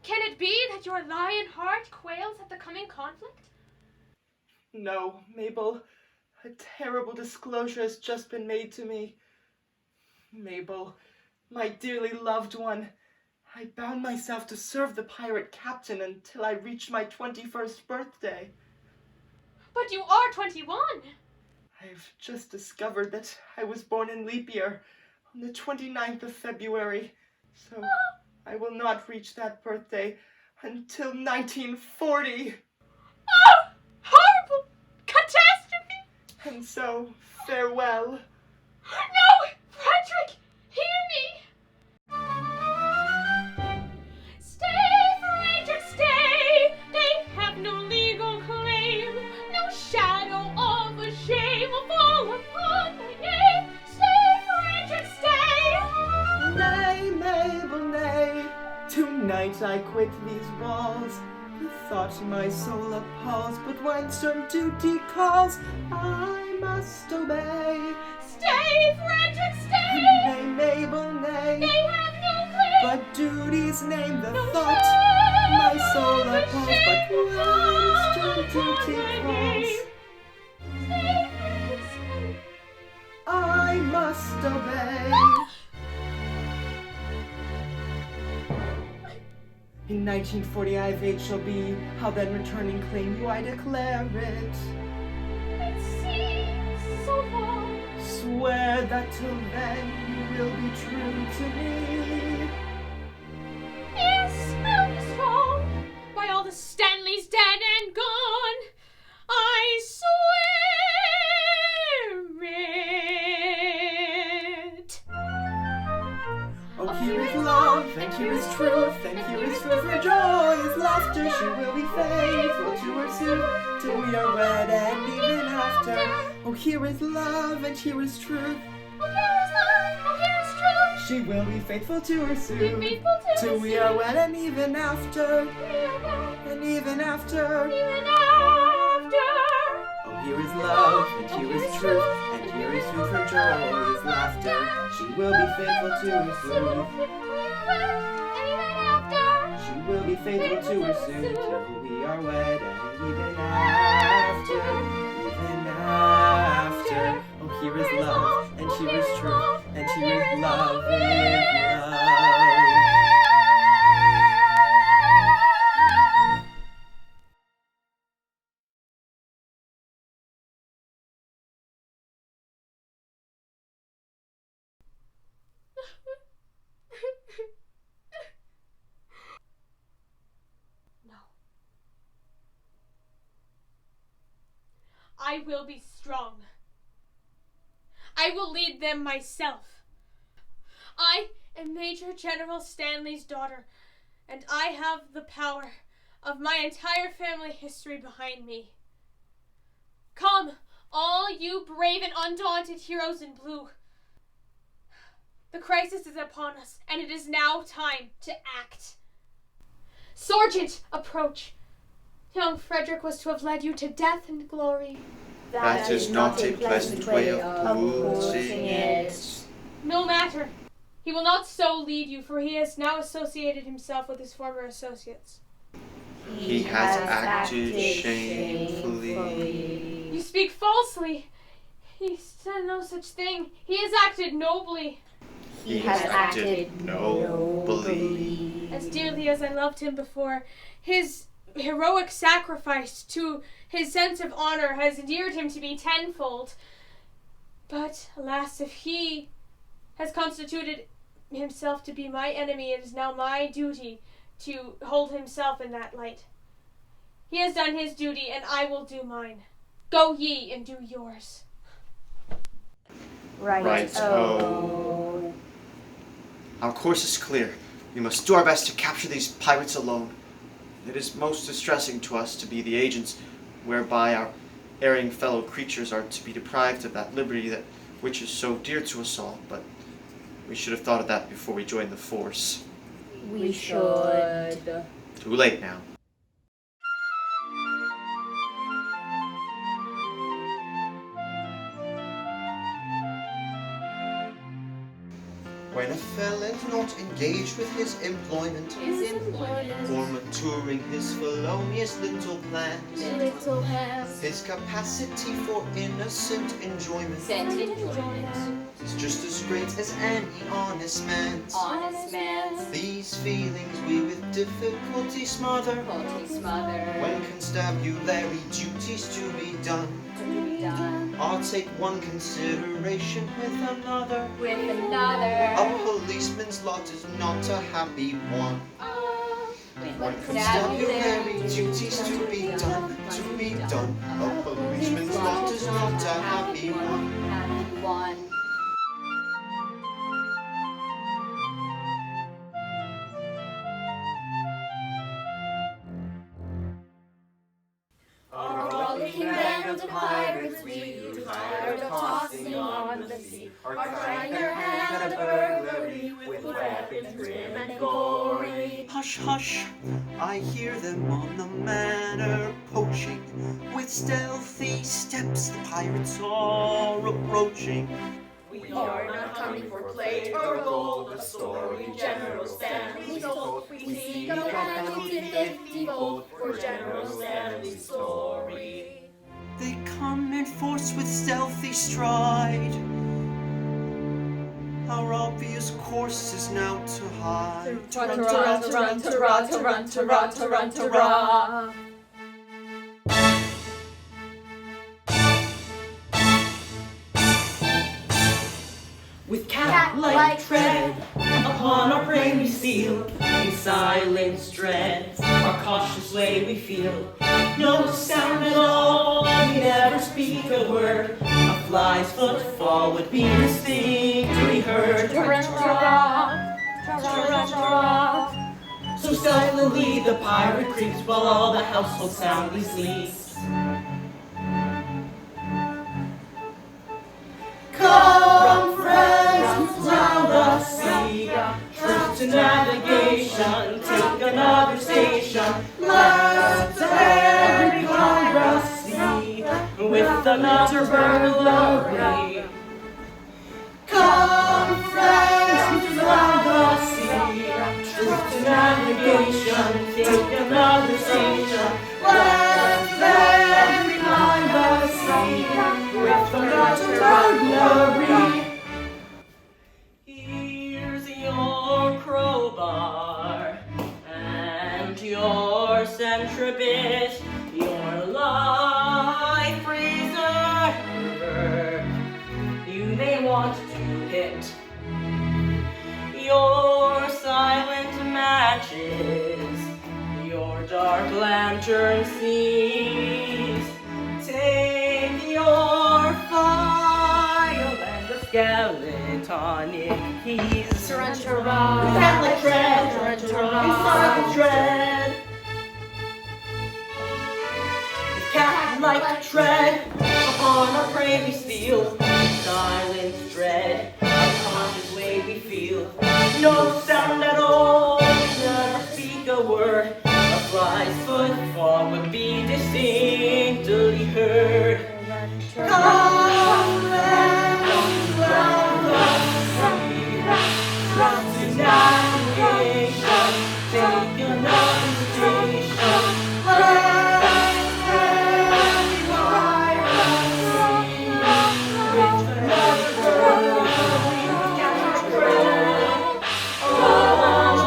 Can it be that your lion heart quails at the coming conflict? No, Mabel, a terrible disclosure has just been made to me. Mabel, my dearly loved one, I bound myself to serve the pirate captain until I reached my 21st birthday. But you are 21! I've just discovered that I was born in leap year on the 29th of February, so I will not reach that birthday until 1940. Oh! Horrible! Catastrophe! And so, farewell. No! Frederick! Hear me! Stay, Frederick, stay! They have no legal claim, no shadow of a shame will fall upon my name. Stay, Frederick, stay! Nay, Mabel, nay. Tonight I quit these walls. The thought my soul appalls, but when stern duty calls, I must obey. Stay, Frederick, stay! Nay, Mabel, nay. They have no claim, But duty's name the no thought shadow my soul of a appalls, shame but will fall when stern upon duty my calls, name. Stay, Frederick, stay! I must obey. In 1940 I of age shall be, how then returning claim you I declare it. It seems so long. swear that till then you will be true to me. Yes, I'll be strong. By all the Stanleys dead and gone, I swear it. Oh, here is love, and here is truth, and here is truth. For joy is laughter. She will be faithful to her suit till we are wed and even after. Oh, here is love, and here is truth. Oh, here is love, oh, here is truth. She will be faithful to her suit Be faithful to till her we suit. are wed and even after. We are wed And even after. even after. Oh, here is love, and here is truth, and here is truth. Her joy is laughter. She will be faithful to her suit. She will be faithful to her suit till we are wed and even after. Even after. Oh, here is love, and here is truth, and here is love with love. No. I will be strong. I will lead them myself. I am Major General Stanley's daughter, and I have the power of my entire family history behind me. Come, all you brave and undaunted heroes in blue. The crisis is upon us, and it is now time to act. Sergeant, approach. Young Frederick was to have led you to death and glory. That is not a pleasant way of putting it. No matter. He will not so lead you, for he has now associated himself with his former associates. He has acted shamefully. You speak falsely. He said no such thing. He has acted nobly. He has acted nobly. As dearly as I loved him before, his heroic sacrifice to his sense of honor has endeared him to me tenfold. But, alas, if he has constituted himself to be my enemy, it is now my duty to hold himself in that light. He has done his duty, and I will do mine. Go ye and do yours. Right-o. Our course is clear. We must do our best to capture these pirates alone. It is most distressing to us to be the agents whereby our erring fellow creatures are to be deprived of that liberty which is so dear to us all, but we should have thought of that before we joined the force. We should. Too late now. When a felon's not engaged with his employment, or maturing his felonious little plans, his capacity for innocent enjoyment is just as great as any honest man's. These feelings we with difficulty smother, when constabulary duties to be done. I'll take one consideration with another. A policeman's lot is not a happy one. When constabulary duties to be done, a policeman's lot is not a happy one. Band of pirates, we tired of tossing on the sea, are trying their hand at a burglary with weapons grim and gory. Hush, hush, I hear them on the manor poaching. With stealthy steps the pirates are approaching. We are not coming for plate or gold, a story General Stanley told. We seek a penalty 50-fold for General Stanley's story. They come in force with stealthy stride. Our obvious course is now to hide. Run. cat-like tread upon our prey we steal. In silence dread, our cautious way we feel. No sound at all, we never speak a word. A fly's footfall would be distinctly heard. So silently the pirate creeps while all the household soundly sleeps. Come, friends, round the sea, truth to navigation, take another station. Let's stand behind the sea with another burglary. Come, friends, round the sea, truth to navigation, take another station. Let's stand behind the sea with another burglary. Here's your crowbar and your centribit, your life preserver. You may want to hit your silent matches, your dark lantern seas. Take your file and the skeletonic keys. Cat-like tread, inside tread. Cat-like tread upon our prey we steal. Silence dread, our conscious way we feel. No sound at all, never speak a word. A fly's footfall would be distinctly heard. Come and round the sea, trust in navigation, take another station. Let's stand behind the sea with another burglary. Catch a tread on our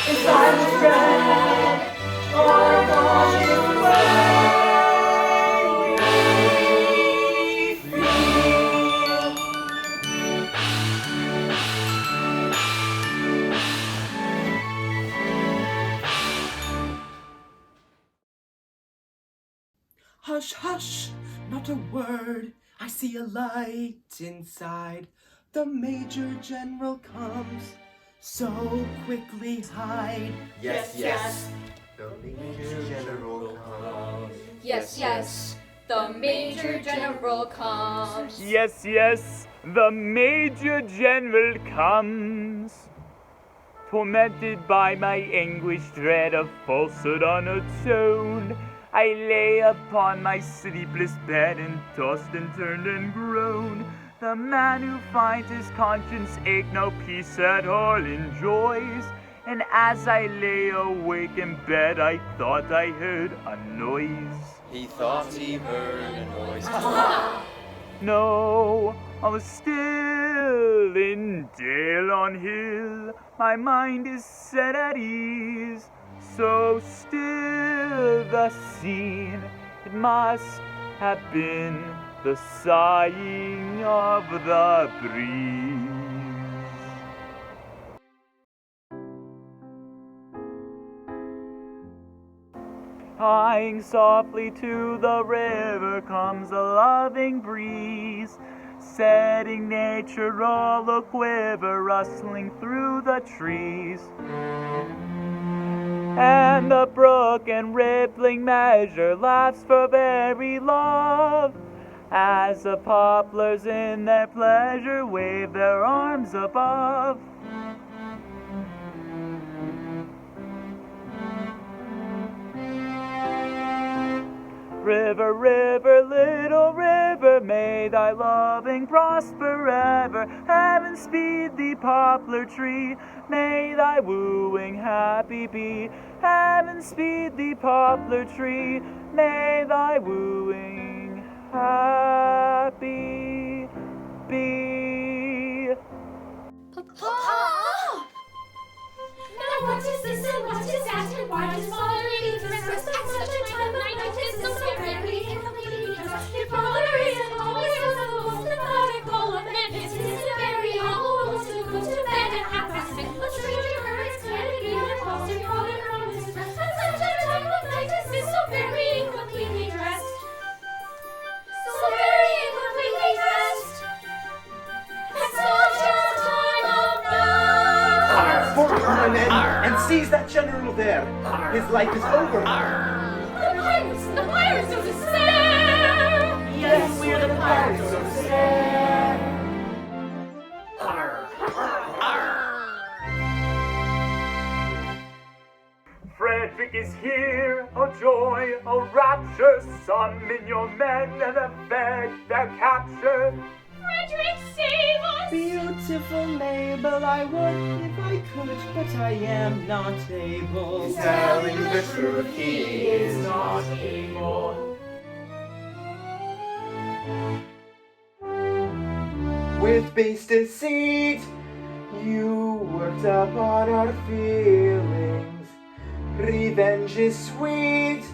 inside the tread, our cautious way we feel. Hush, hush, not a word. I see a light inside. The Major General comes. So quickly hide. Yes, yes. The Major General comes. Yes, yes, the Major General comes. Yes, yes, the Major General comes. Tormented by my anguished dread of falsehood unatoned, I lay upon my sleepless bed and tossed and turned and groaned. The man who finds his conscience ache no peace at all enjoys. And as I lay awake in bed, I thought I heard a noise. He thought he heard a noise. No, I was still in dale on hill. My mind is set at ease. So still the scene, it must have been the sighing of the breeze. Sighing softly to the river comes a loving breeze, setting nature all a quiver, rustling through the trees. And the brook in rippling measure laughs for very love, as the poplars in their pleasure wave their arms above. River, river, little river, may thy loving prosper ever. Heaven speed thee, poplar tree, may thy wooing happy be. Heaven speed thee, poplar tree, may thy wooing happy be. Papa! Now what is this and what is that and why does Father leave us at such a time of night? It is so very because your father isn't always tossed and fallen from his breast. And such a time of night as this, so very incompletely dressed. So very incompletely dressed. At such a time of night. Forward, my men, and seize that general there. His life is over. The pirates of despair! Yes, we're the pirates of despair. Frederick is here, a joy, a rapture. Summon your men and effect their capture. Frederick, save us! Beautiful Mabel, I would if I could, but I am not able. Telling the truth, he is not able. With base deceit, you worked upon our feelings. Revenge is sweet,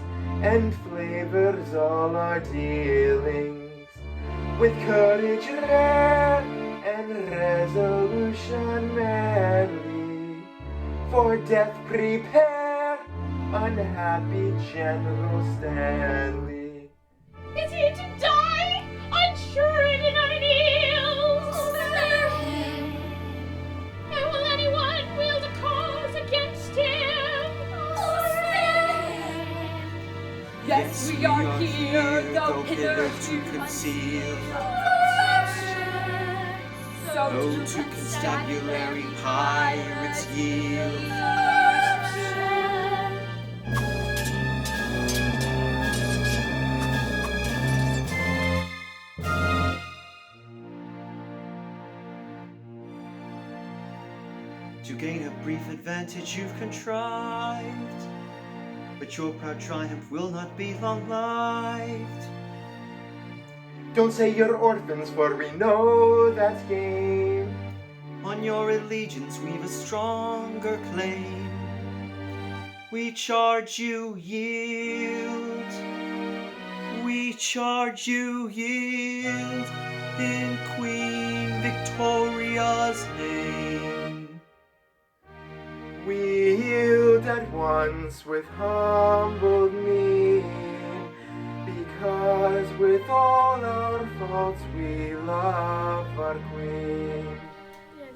and flavors all our dealings. With courage rare, and resolution manly. For death prepare, unhappy General Stanley. Is he to die? Unsure in our ills? Spare him! And will anyone wield a cause against him? Spare him! Yes, we are here, though hitherto concealed. So to constabulary pirates yield. To gain a brief advantage you've contrived, but your proud triumph will not be long-lived. Don't say you're orphans, for we know that's game. On your allegiance we've a stronger claim. We charge you yield. We charge you yield in Queen Victoria's name. We yield at once with humbled mien, because with all our faults we love our queen.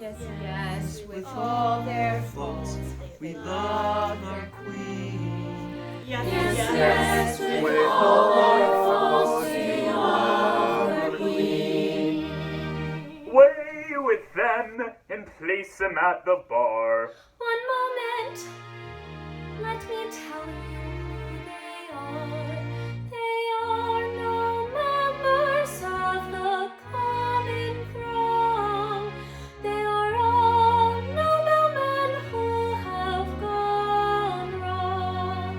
Yes, with all their faults, we love our queen. Yes, with all our faults we love our queen. Way with them and place them at the bar. One moment, let me tell you who they are. They are no members of the common throng. They are all noblemen who have gone wrong.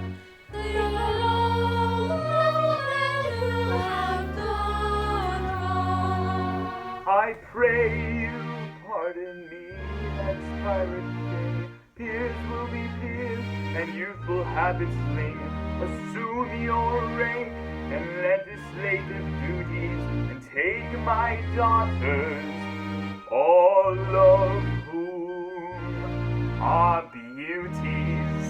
They are all noblemen who have gone wrong. I pray you pardon me, next pirate day. Peers will be peers, and youthful habits fling. Assume your rank and legislative duties, and take my daughters, all of whom are beauties.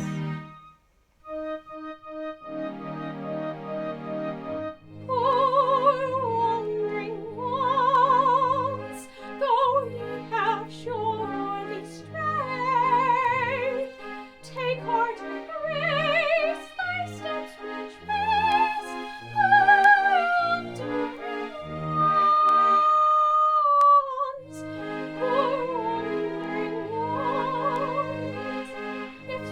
Poor wandering ones, though ye have surely strayed, take heart and grace, thy steps which raise yonder ones. Poor wandering ones, if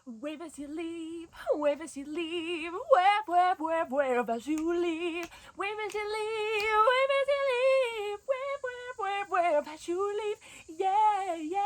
Wave as you leave, wave as you leave, wave, wave, wave, wave as you leave. Wave as you leave, wave as you leave, wave, wave, wave, wave as you leave. Yeah, yeah.